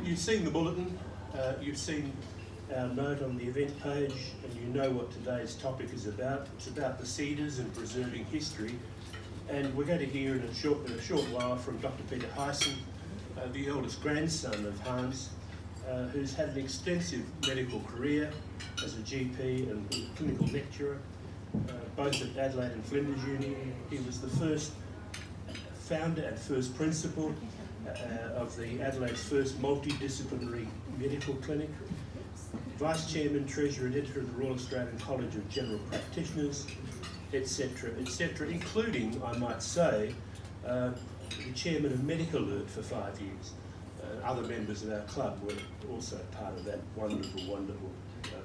You've seen the bulletin, you've seen our note on the event page, and you know what today's topic is about. It's about the Cedars and preserving history, and we're going to hear in a short while from Dr. Peter Heysen, the eldest grandson of Hans, who's had an extensive medical career as a GP and clinical lecturer, both at Adelaide and Flinders Uni. He was the first founder and first principal of the Adelaide's first multidisciplinary medical clinic, Vice Chairman, Treasurer and Editor of the Royal Australian College of General Practitioners, etc., etc., including, I might say, the Chairman of Medical Alert for 5 years. Other members of our club were also part of that wonderful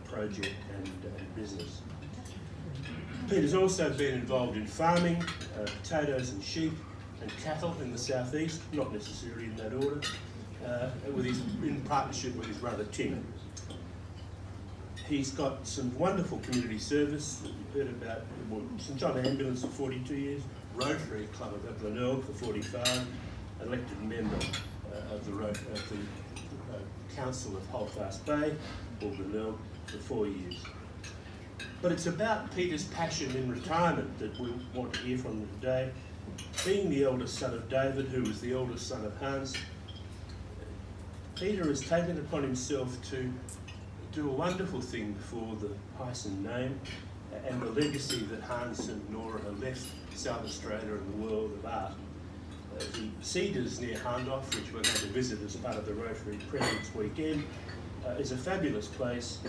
project and business. Peter's also been involved in farming, potatoes and sheep, and cattle in the southeast, not necessarily in that order, in partnership with his brother Tim. He's got some wonderful community service that you've heard about, St John Ambulance for 42 years, Rotary Club of Glenelg for 45, elected member of the Council of Holdfast Bay, or Glenelg, for 4 years. But it's about Peter's passion in retirement that we want to hear from him today. Being the eldest son of David, who was the eldest son of Hans, Peter has taken upon himself to do a wonderful thing for the Heysen name and the legacy that Hans and Nora have left South Australia and the world of art. The Cedars near Hahndorf, which we're going to visit as part of the Rotary Presence Weekend, is a fabulous place,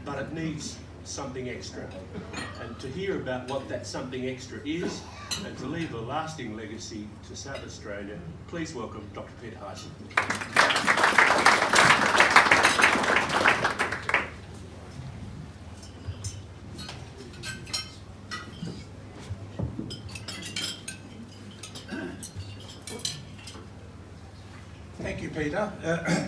but it needs something extra. And to hear about what that something extra is, and to leave a lasting legacy to South Australia, please welcome Dr. Peter Heysen. Thank you, Peter.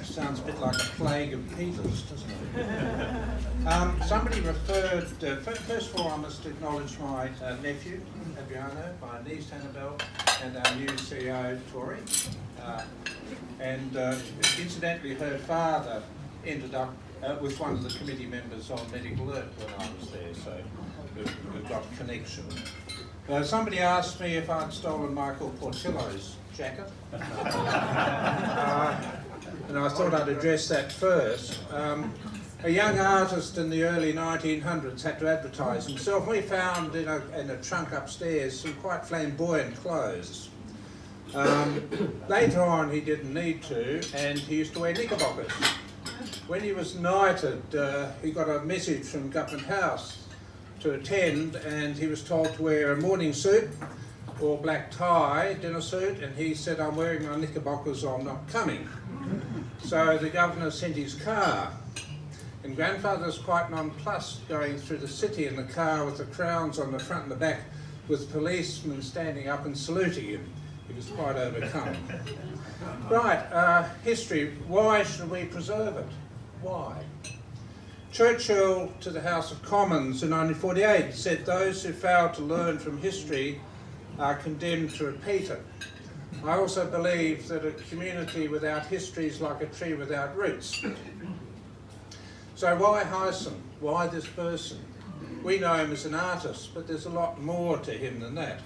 Sounds a bit like a plague of Peters, doesn't it? Somebody referred, first of all I must acknowledge my nephew, Adriano, my niece Annabelle, and our new CEO, Tori. Incidentally, her father ended up, was one of the committee members on Medical Alert when I was there, so we've got a connection. Somebody asked me if I'd stolen Michael Portillo's jacket, and I thought I'd address that first. A young artist in the early 1900s had to advertise himself. We found in a trunk upstairs some quite flamboyant clothes. Later on he didn't need to, and he used to wear knickerbockers. When he was knighted, he got a message from Government House to attend, and he was told to wear a morning suit or black tie, dinner suit, and he said, "I'm wearing my knickerbockers or I'm not coming." So the governor sent his car, and grandfather's quite nonplussed going through the city in the car with the crowns on the front and the back, with policemen standing up and saluting him. He was quite overcome. Right, history. Why should we preserve it? Why? Churchill to the House of Commons in 1948 said those who fail to learn from history are condemned to repeat it. I also believe that a community without history is like a tree without roots. So why Heysen? Why this person? We know him as an artist, but there's a lot more to him than that.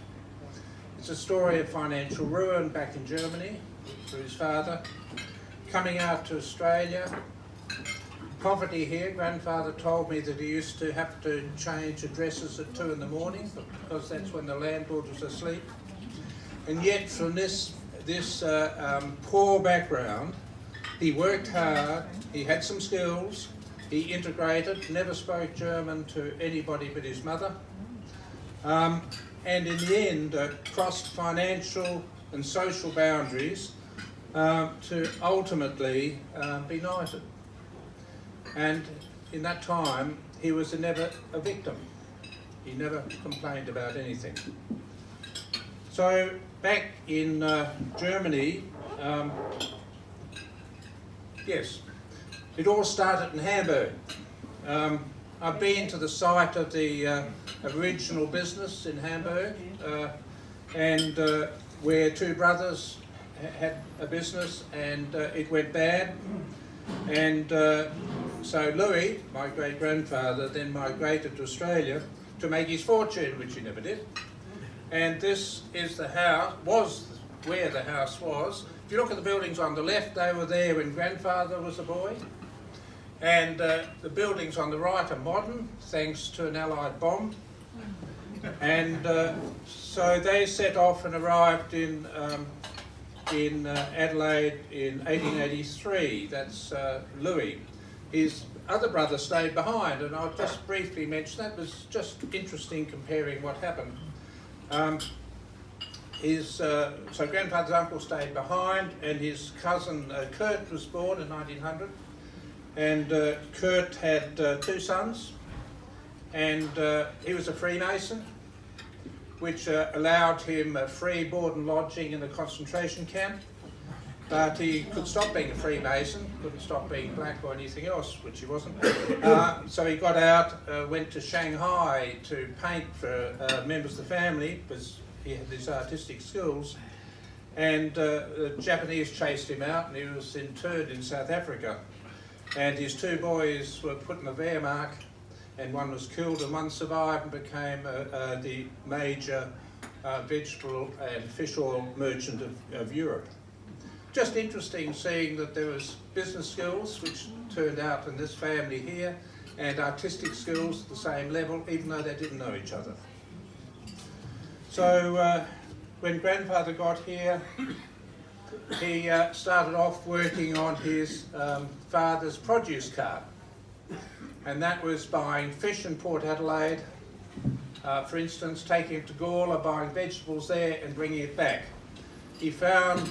It's a story of financial ruin back in Germany through his father, coming out to Australia, poverty here. Grandfather told me that he used to have to change addresses at 2 in the morning because that's when the landlord was asleep. And yet from this poor background, he worked hard, he had some skills, he integrated, never spoke German to anybody but his mother, and in the end crossed financial and social boundaries to ultimately be knighted. And in that time, he was never a victim. He never complained about anything. So back in Germany, yes, it all started in Hamburg. I've been to the site of the original business in Hamburg, and where two brothers had a business, and it went bad. And so Louis, my great-grandfather, then migrated to Australia to make his fortune, which he never did. And this is the house, was where the house was. If you look at the buildings on the left, they were there when grandfather was a boy. And the buildings on the right are modern, thanks to an Allied bomb. And so they set off and arrived in Adelaide in 1883. That's Louis. His other brother stayed behind, and I'll just briefly mention that. It was just interesting comparing what happened. So grandfather's uncle stayed behind, and his cousin Kurt was born in 1900. And Kurt had 2 sons, and he was a Freemason, which allowed him free board and lodging in a concentration camp. But he could stop being a Freemason, couldn't stop being black or anything else, which he wasn't. So he got out, went to Shanghai to paint for members of the family, because he had these artistic skills. And the Japanese chased him out, and he was interned in South Africa. And his 2 boys were put in the Wehrmacht, and one was killed and one survived and became the major vegetable and fish oil merchant of Europe. Just interesting seeing that there was business skills, which turned out in this family here, and artistic skills at the same level, even though they didn't know each other. So when grandfather got here, he started off working on his father's produce cart, and that was buying fish in Port Adelaide, for instance, taking it to Gawler, buying vegetables there and bringing it back. He found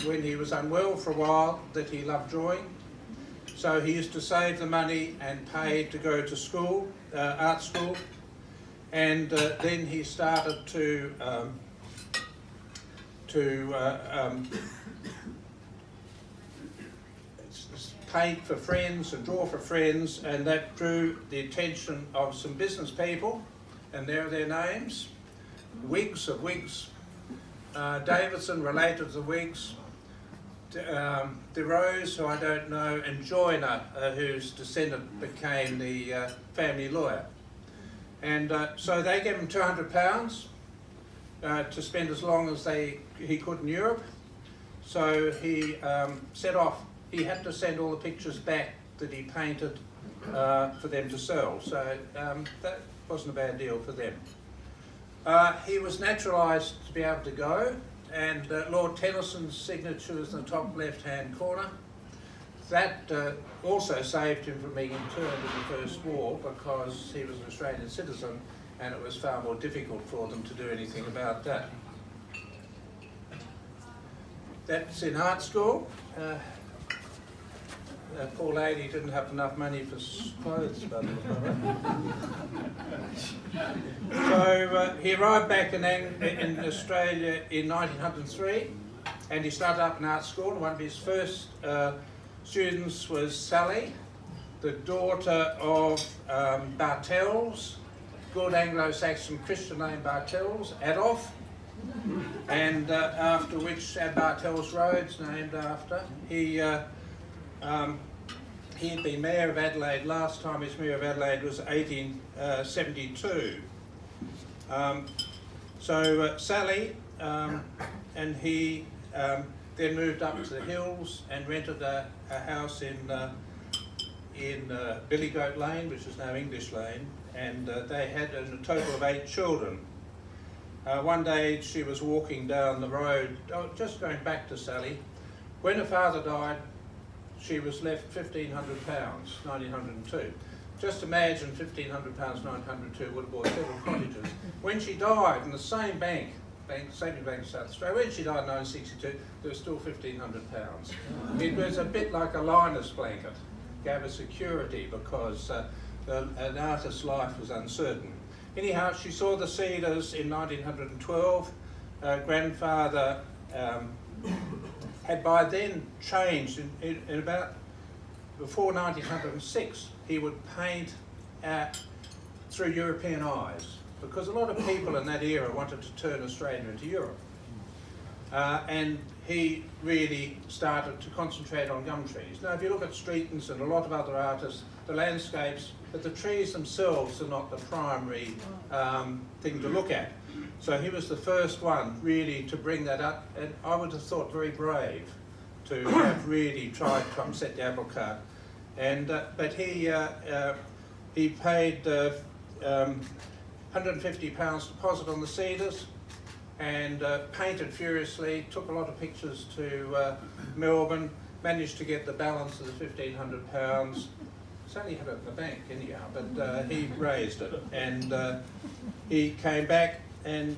when he was unwell for a while that he loved drawing, so he used to save the money and pay to go to school, art school, and then he started to paint for friends and draw for friends, and that drew the attention of some business people, and there are their names. Whigs of Whigs, Davidson related to the Whigs, De Rose, who I don't know, and Joyner, whose descendant became the family lawyer. And so they gave him £200 to spend as long as he could in Europe. So he set off. He had to send all the pictures back that he painted for them to sell. So that wasn't a bad deal for them. He was naturalised to be able to go, and Lord Tennyson's signature is in the top left-hand corner. That also saved him from being interned in the First War, because he was an Australian citizen and it was far more difficult for them to do anything about that. That's in art school. Poor lady didn't have enough money for clothes, by the way. So he arrived back in Australia in 1903, and he started up in art school. One of his first students was Sally, the daughter of Bartels, good Anglo-Saxon Christian name Bartels, Adolf, and after which Bartels Road's named after. He had been Mayor of Adelaide. Last time he was Mayor of Adelaide was 1872. So Sally and he then moved up to the hills and rented a house in Billygoat Lane, which is now English Lane, and they had a total of 8 children. One day she was walking down the road, just going back to Sally. When her father died, she was left £1,500, 1902. Just imagine £1,500, 1902 would have bought several cottages. When she died, in the same saving bank of South Australia, when she died in 1962, there was still £1,500. It was a bit like a Linus blanket, gave her security because an artist's life was uncertain. Anyhow, she saw the Cedars in 1912. Grandfather had by then changed in about before 1906. He would paint through European eyes, because a lot of people in that era wanted to turn Australia into Europe. And he really started to concentrate on gum trees. Now, if you look at Streetons and a lot of other artists, the landscapes, but the trees themselves are not the primary thing to look at. So he was the first one really to bring that up, and I would have thought very brave to have really tried to upset the apple cart. And but he paid £150 deposit on the Cedars, and painted furiously, took a lot of pictures to Melbourne, managed to get the balance of the £1,500. He's only had it in the bank anyhow, but he raised it, and he came back, and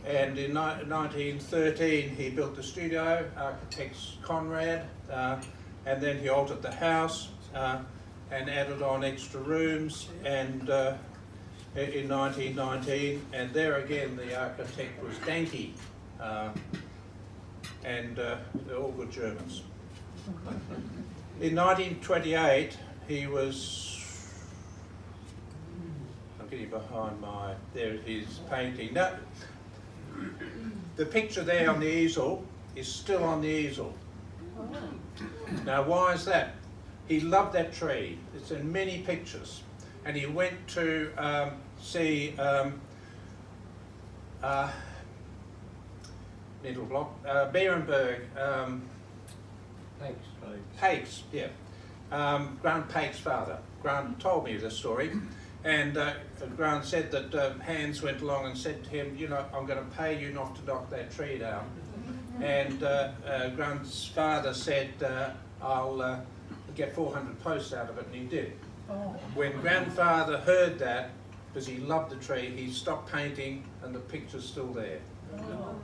in 1913 he built the studio, architects Conrad, and then he altered the house and added on extra rooms, and in 1919, and there again the architect was Danke, and they're all good Germans. In 1928 he was, I'm getting behind there his painting. Now, the picture there on the easel is still on the easel. Now why is that? He loved that tree. It's in many pictures. And he went to see middle block, Berenberg, Pake's, yeah. Grant Pake's father. Grant told me this story, and Grant said that Hans went along and said to him, you know, I'm going to pay you not to knock that tree down. And Grant's father said, I'll get 400 posts out of it, and he did. When grandfather heard that, because he loved the tree, he stopped painting, and the picture's still there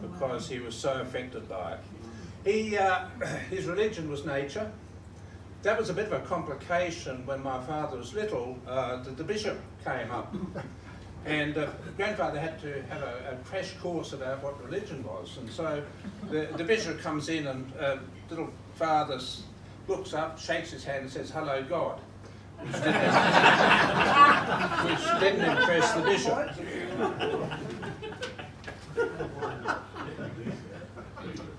because he was so affected by it. His religion was nature. That was a bit of a complication when my father was little. The bishop came up, and grandfather had to have a crash course about what religion was. And so the bishop comes in, and little father looks up, shakes his hand and says, "Hello, God," which didn't impress the bishop.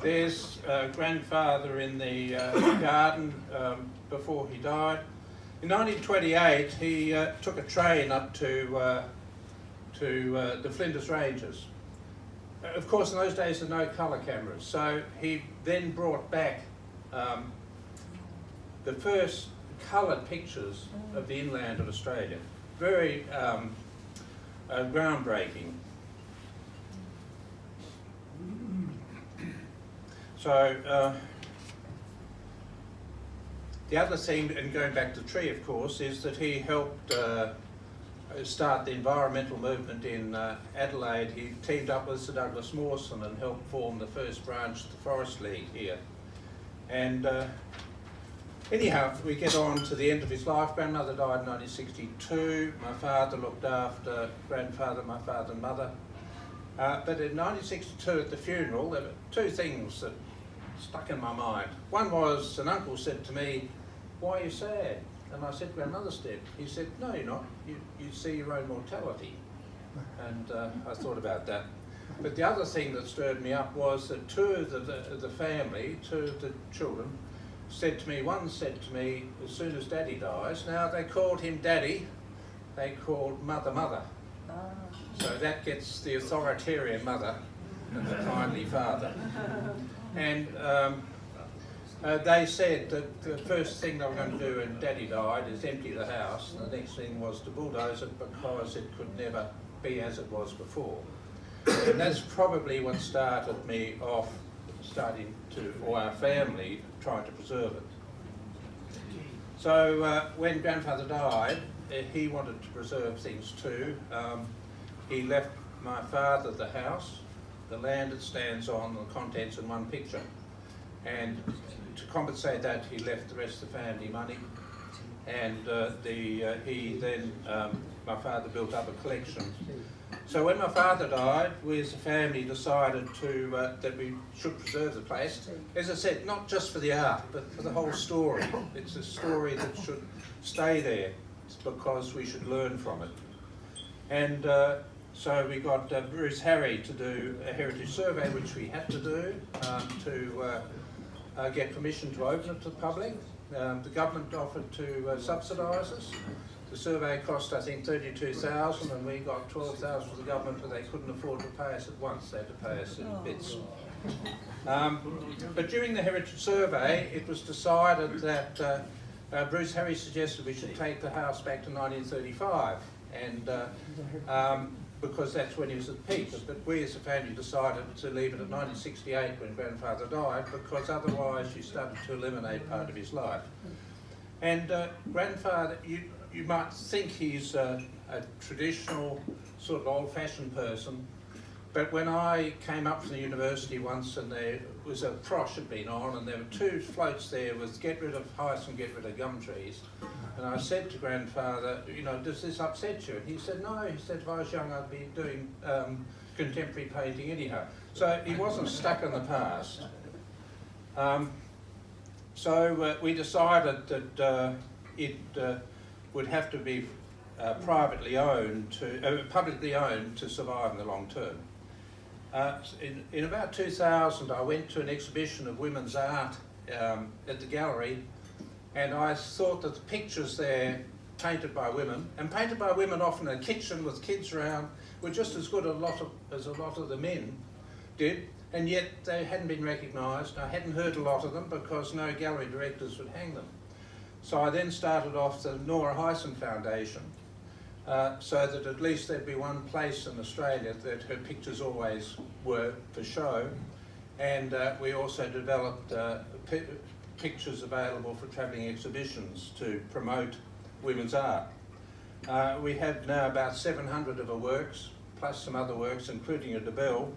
There's grandfather in the garden before he died. In 1928, he took a train up to the Flinders Ranges. Of course, in those days there were no colour cameras, so he then brought back the first coloured pictures of the inland of Australia. Very groundbreaking. So the other thing, and going back to the tree of course, is that he helped start the environmental movement in Adelaide. He teamed up with Sir Douglas Mawson and helped form the first branch of the Forest League here. And anyhow, we get on to the end of his life. Grandmother died in 1962. My father looked after grandfather, my father and mother. But in 1962 at the funeral, there were two things that stuck in my mind. One was, an uncle said to me, "Why are you sad?" And I said, "Grandmother's dead." He said, "No, you're not. You see your own mortality." And I thought about that. But the other thing that stirred me up was that two of the family, two of the children, said to me, one said to me, as soon as Daddy dies, now they called him Daddy, they called Mother Mother. So that gets the authoritarian mother and the kindly father. And they said that the first thing they were going to do when Daddy died is empty the house, and the next thing was to bulldoze it because it could never be as it was before. And that's probably what started me off or our family, trying to preserve it. So when grandfather died, he wanted to preserve things too. He left my father the house, the land it stands on, the contents in one picture. And to compensate that, he left the rest of the family money. And my father built up a collection. So when my father died, we as a family decided that we should preserve the place. As I said, not just for the art, but for the whole story. It's a story that should stay there because we should learn from it. And So we got Bruce Harry to do a heritage survey, which we had to do to get permission to open it to the public. The government offered to subsidise us. The survey cost, I think, $32,000, and we got $12,000 from the government, but they couldn't afford to pay us at once. They had to pay us in bits. But during the heritage survey, it was decided that Bruce Harry suggested we should take the house back to 1935, and because that's when he was at peak. But we as a family decided to leave it at 1968 when grandfather died, because otherwise you started to eliminate part of his life. And grandfather, you might think he's a traditional, sort of old-fashioned person, but when I came up from the university once and there was a frosh had been on and there were 2 floats there with get rid of Heysen, get rid of gum trees. And I said to grandfather, you know, does this upset you? And he said, no. He said, if I was young, I'd be doing contemporary painting anyhow. So he wasn't stuck in the past. So we decided that it would have to be publicly owned to survive in the long term. In about 2000, I went to an exhibition of women's art at the gallery, and I thought that the pictures there, painted by women, and painted by women often in a kitchen with kids around, were just as good as a lot of the men did, and yet they hadn't been recognised. I hadn't heard a lot of them because no gallery directors would hang them. So I then started off the Nora Heysen Foundation, so that at least there'd be one place in Australia that her pictures always were for show, and we also developed pictures available for travelling exhibitions to promote women's art. We have now about 700 of her works, plus some other works, including a debelle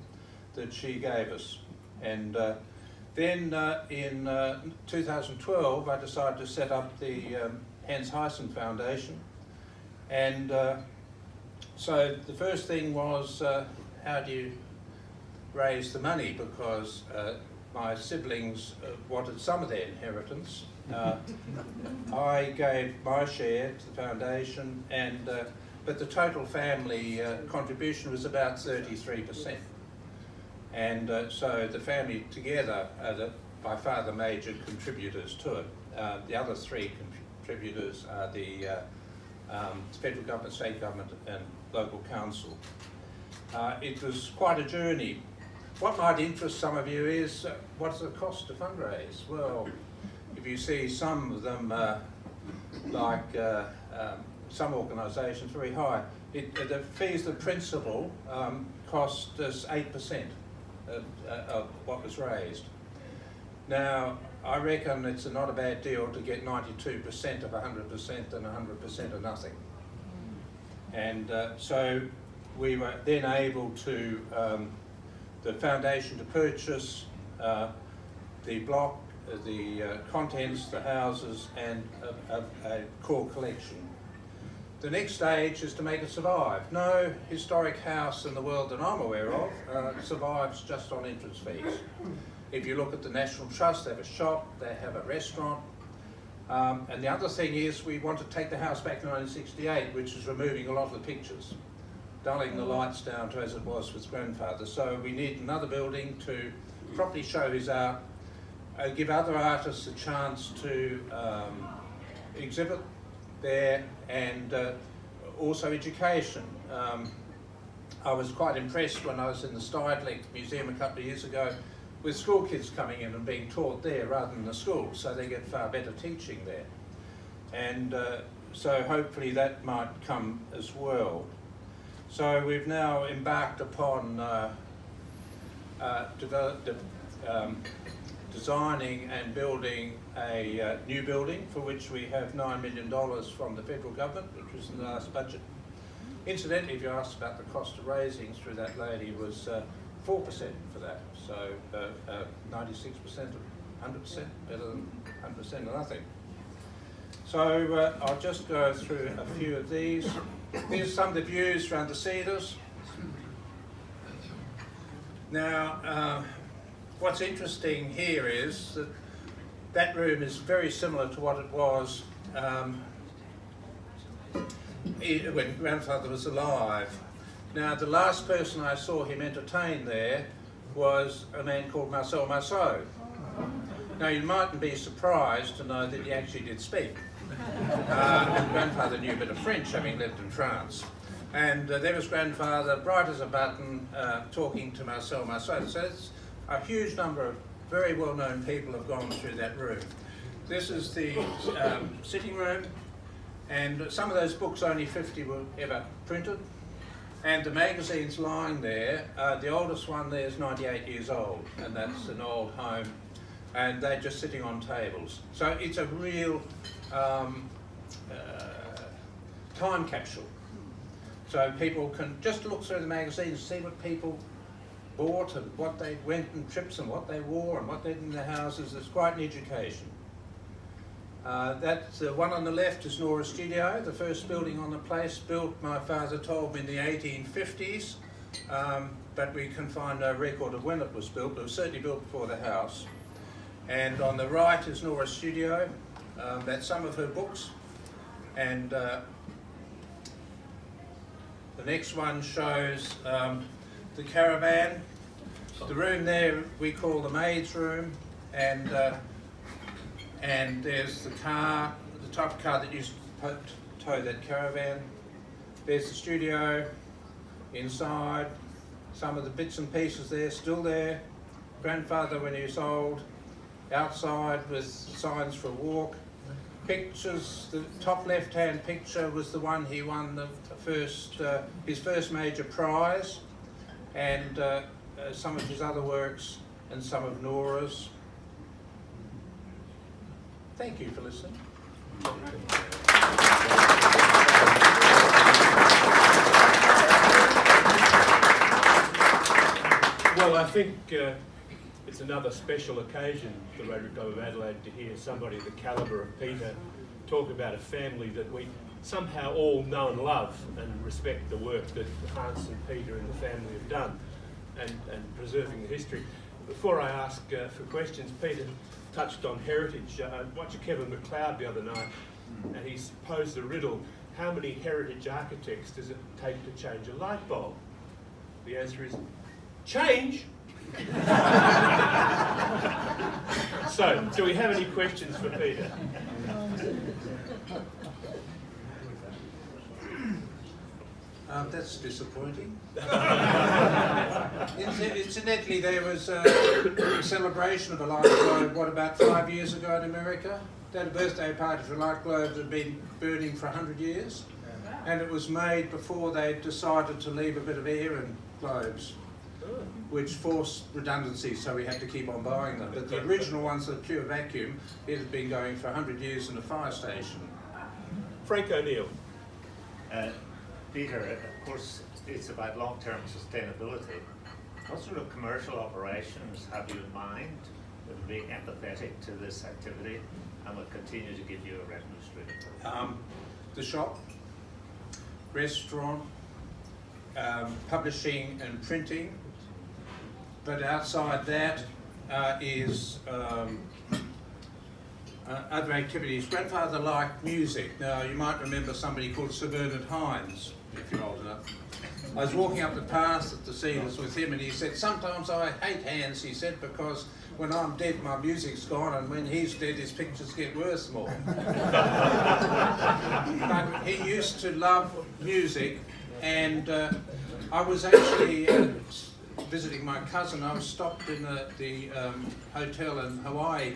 that she gave us. And then in 2012, I decided to set up the Hans Heysen Foundation. And so the first thing was, how do you raise the money? Because my siblings wanted some of their inheritance. I gave my share to the foundation, and but the total family contribution was about 33%. And so the family together are by far the major contributors to it. The other 3 contributors are the federal government, state government and local council. It was quite a journey. What might interest some of you is what's the cost to fundraise? Well, if you see some of them, like some organisations, very high. The fees, the principal, cost us 8% of what was raised. Now, I reckon it's not a bad deal to get 92% of 100% and 100% of nothing. And so we were then able to, the foundation to purchase the block, the contents, the houses, and a core collection. The next stage is to make it survive. No historic house in the world that I'm aware of survives just on entrance fees. If you look at the National Trust, they have a shop, they have a restaurant. And the other thing is we want to take the house back to 1968, which is removing a lot of the pictures, dulling the lights down to as it was with grandfather. So we need another building to properly show his art, give other artists a chance to exhibit there, and also education. I was quite impressed when I was in the Stuyvesant Museum a couple of years ago with school kids coming in and being taught there rather than the school, so they get far better teaching there. And so hopefully that might come as well. So we've now embarked upon designing and building a new building, for which we have $9 million from the federal government, which was in the last budget. Incidentally, if you asked about the cost of raising through that lady, was 4% for that, so 96% of 100%, better than 100% of nothing. So I'll just go through a few of these. Here's some of the views around the Cedars. Now, what's interesting here is that that room is very similar to what it was when grandfather was alive. Now, the last person I saw him entertain there was a man called Marcel Marceau. Now, you mightn't be surprised to know that he actually did speak. Grandfather knew a bit of French, having lived in France. And there was grandfather, bright as a button, talking to Marcel Marceau. So it's a huge number of very well-known people have gone through that room. This is the sitting room, and some of those books, only 50 were ever printed. And the magazines lying there, the oldest one there is 98 years old, and that's an old home, and they're just sitting on tables. So it's a real time capsule. So people can just look through the magazines, see what people bought and what they went on trips and what they wore and what they did in their houses. It's quite an education. That one on the left is Nora's studio, the first building on the place, built, my father told me, in the 1850s, but we can find no record of when it was built. It was certainly built before the house. And on the right is Nora's studio. That's some of her books. And the next one shows the caravan. The room there we call the maid's room, and there's the car, the type of car that used to tow that caravan. There's the studio inside, some of the bits and pieces there, still there. Grandfather when he was old, outside with signs for a walk. Pictures, the top left-hand picture was the one he won his first major prize, and some of his other works and some of Nora's. Thank you for listening. Well, I think it's another special occasion for the Rotary Club of Adelaide to hear somebody of the calibre of Peter talk about a family that we somehow all know and love, and respect the work that Hans and Peter and the family have done, and preserving the history. Before I ask for questions, Peter touched on heritage. I watched Kevin McLeod the other night, and he's posed the riddle: how many heritage architects does it take to change a light bulb? The answer is change. So, do we have any questions for Peter? That's disappointing. Incidentally, there was a celebration of a light globe, what, about 5 years ago in America? They had a birthday party for a light globe that had been burning for 100 years. And it was made before they decided to leave a bit of air in globes, which forced redundancy, so we had to keep on buying them. But the original ones are pure vacuum. It had been going for 100 years in a fire station. Frank O'Neill. Peter, of course, it's about long-term sustainability. What sort of commercial operations have you in mind that would be empathetic to this activity and would continue to give you a revenue stream? The shop, restaurant, publishing and printing, but outside that is other activities. Grandfather liked music. Now, you might remember somebody called Sir Hans, if you're old enough. I was walking up the path at the Cedars with him, and he said, sometimes I hate Hans, he said, because when I'm dead my music's gone, and when he's dead his pictures get worth more. But he used to love music, and I was actually visiting my cousin. I was stopped in the hotel in Hawaii,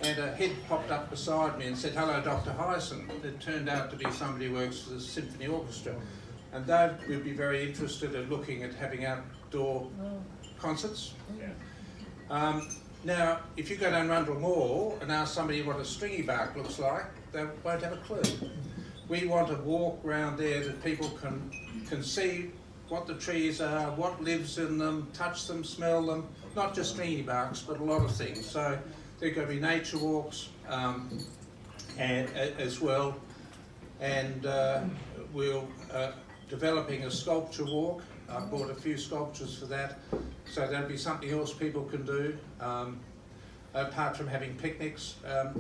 and a head popped up beside me and said, hello, Dr. Heysen. It turned out to be somebody who works for the Symphony Orchestra. And they would be very interested in looking at having outdoor concerts. Yeah. Now, if you go down Rundle Mall and ask somebody what a stringy bark looks like, they won't have a clue. We want to walk around there that people can see what the trees are, what lives in them, touch them, smell them, not just stringy barks, but a lot of things. So there are going to be nature walks and as well, and we're developing a sculpture walk. I bought a few sculptures for that, so that'll be something else people can do. Apart from having picnics,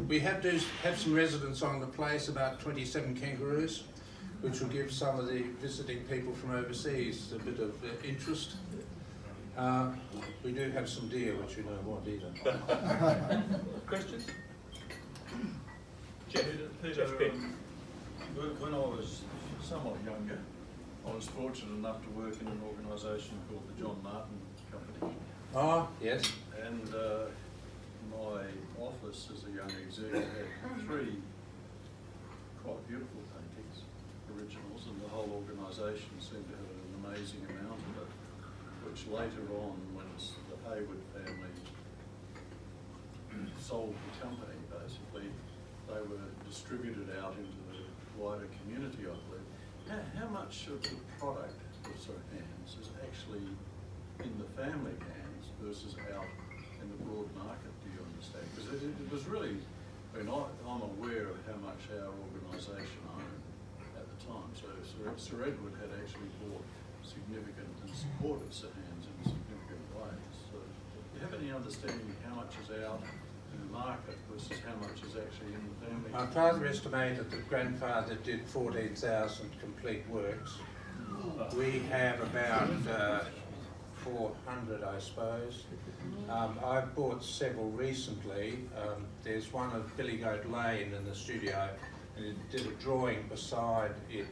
we have some residents on the place, about 27 kangaroos. which will give some of the visiting people from overseas a bit of interest. We do have some deer, which you don't want either. Questions? Peter, when I was somewhat younger, I was fortunate enough to work in an organisation called the John Martin Company. Ah, yes. And my office as a young executive had 3 quite beautiful paintings, originals, and the whole organisation seemed to have an amazing amount of it, which later on, when the Hayward family sold the company, basically, they were distributed out into the wider community, I believe. How much of the product of Sir Hans is actually in the family hands versus out in the broad market, do you understand? Because it was really, I mean, I'm aware of how much our organisation owned at the time. So Sir Edward had actually bought significant and supported Sir Hans in significant ways. So do you have any understanding of how much is out in the market versus how much is actually in the family? My father estimated that grandfather did 14,000 complete works. We have about 400, I suppose. I've bought several recently. There's one of Billy Goat Lane in the studio, and it did a drawing beside it.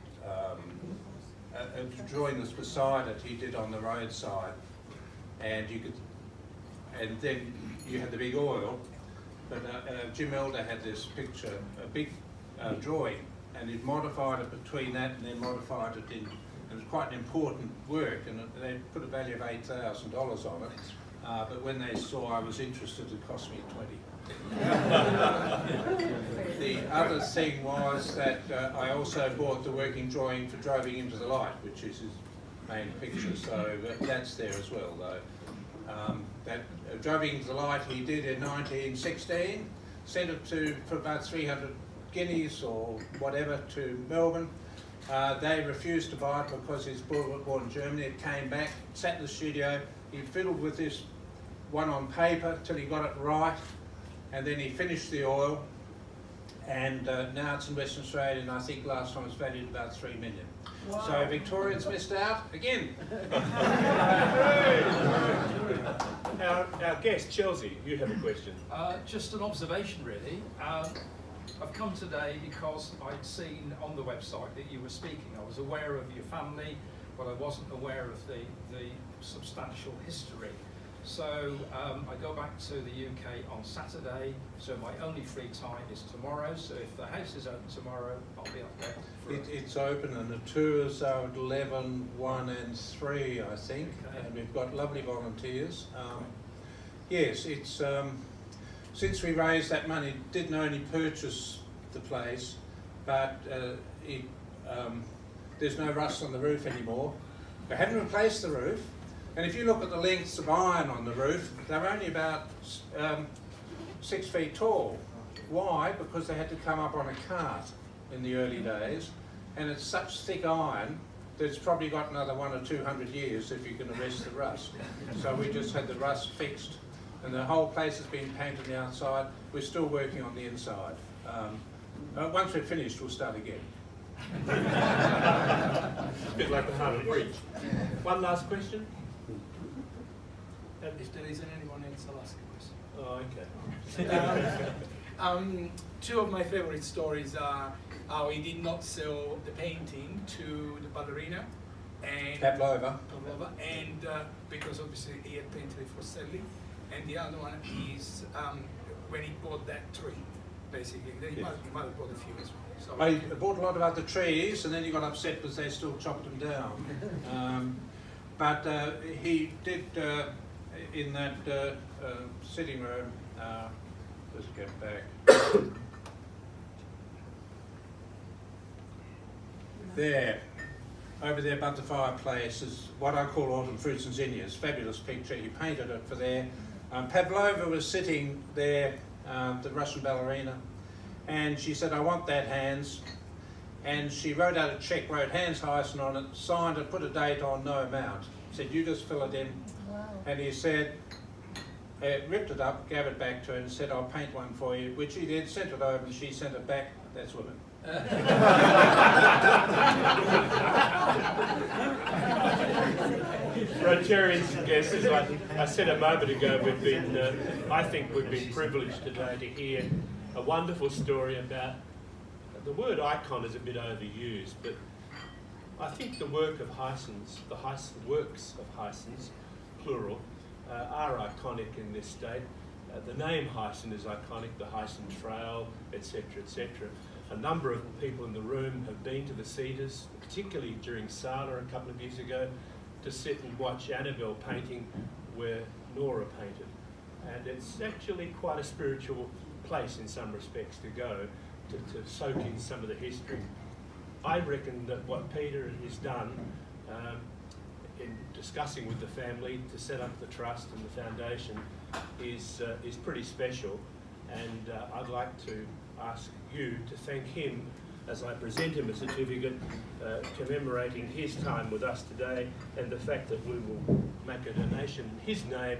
A drawing that's beside it he did on the roadside, and you could, and then you had the big oil. But Jim Elder had this picture, a big drawing, and he'd modified it between that and then modified it in. It was quite an important work, and they put a value of $8,000 on it. But when they saw I was interested, it cost me 20. The other thing was that I also bought the working drawing for Driving into the Light, which is his main picture. So that's there as well, though. That Driving into the Light he did in 1916, sent it for about 300 guineas or whatever to Melbourne. They refused to buy it because it's born in Germany. It came back, sat in the studio, he fiddled with this one on paper till he got it right, and then he finished the oil, and now it's in Western Australia, and I think last time it was valued about 3 million. Wow. So Victorians missed out again. Our guest, Chelsea, you have a question. Just an observation, really. I've come today because I'd seen on the website that you were speaking. I was aware of your family, but I wasn't aware of the substantial history. So I go back to the UK on Saturday, so my only free time is tomorrow. So if the house is open tomorrow, I'll be up there. It's open, and the tours are at 11, 1 and 3, I think. Okay. And we've got lovely volunteers. Yes, it's... since we raised that money, didn't only purchase the place, but there's no rust on the roof anymore. We haven't replaced the roof, and if you look at the lengths of iron on the roof, they're only about 6 feet tall. Why? Because they had to come up on a cart in the early days, and it's such thick iron that it's probably got another 100 or 200 years if you can arrest the rust. So we just had the rust fixed. And the whole place has been painted on the outside. We're still working on the inside. Once we're finished, we'll start again. A bit like the Harvard Bridge. One last question? If there isn't anyone else, I'll ask a question. Oh, okay. Two of my favorite stories are how he did not sell the painting to the ballerina, and Pavlova, and because obviously he had painted it for selling. And the other one is when he bought that tree, basically. He might have bought a few as well. So I bought a lot of other trees, and then he got upset because they still chopped them down. But he did, in that sitting room, let's get back. There, over there above the fireplace is what I call autumn fruits and zinnias. Fabulous picture. He painted it for there. Pavlova was sitting there, the Russian ballerina, and she said, "I want that, Hans." And she wrote out a check, wrote Hans Heysen on it, signed it, put a date on, no amount. Said, "You just fill it in." Wow. And he said, ripped it up, gave it back to her and said, I'll paint one for you, which she did, sent it over and she sent it back. That's women. Rotarians and guests, as I said a moment ago, I think we've been privileged today to hear a wonderful story about, the word icon is a bit overused, but I think the work of Heysens, the works of Heysens, plural, are iconic in this state. The name Heysen is iconic, the Heysen Trail, etc., etc. A number of people in the room have been to the Cedars, particularly during Sala a couple of years ago, to sit and watch Annabelle painting where Nora painted. And it's actually quite a spiritual place in some respects to go, to soak in some of the history. I reckon that what Peter has done in discussing with the family to set up the trust and the foundation is pretty special, and I'd like to ask you to thank him as I present him a certificate commemorating his time with us today and the fact that we will make a donation in his name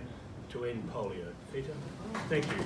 to end polio. Peter, thank you.